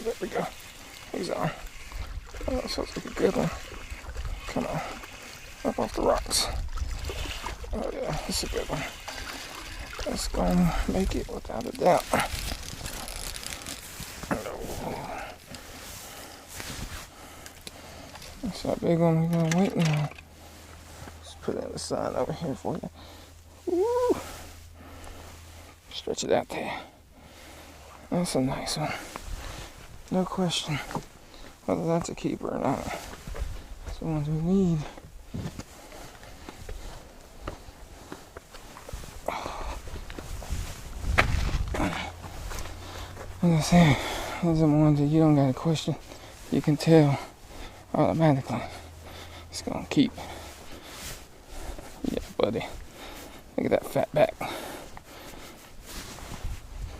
There we go. He's on. Oh, that looks like a good one. Come on. Up off the rocks. Oh yeah, this is a good one. That's gonna make it without a doubt. That's that big one we've been waiting on. Let's put it in the sun over here for you. Woo! Stretch it out there. That's a nice one. No question whether that's a keeper or not. It's the ones we need. Like I said, these are the ones that you don't got to question. You can tell automatically. It's gonna keep. Yeah, buddy. Look at that fat back.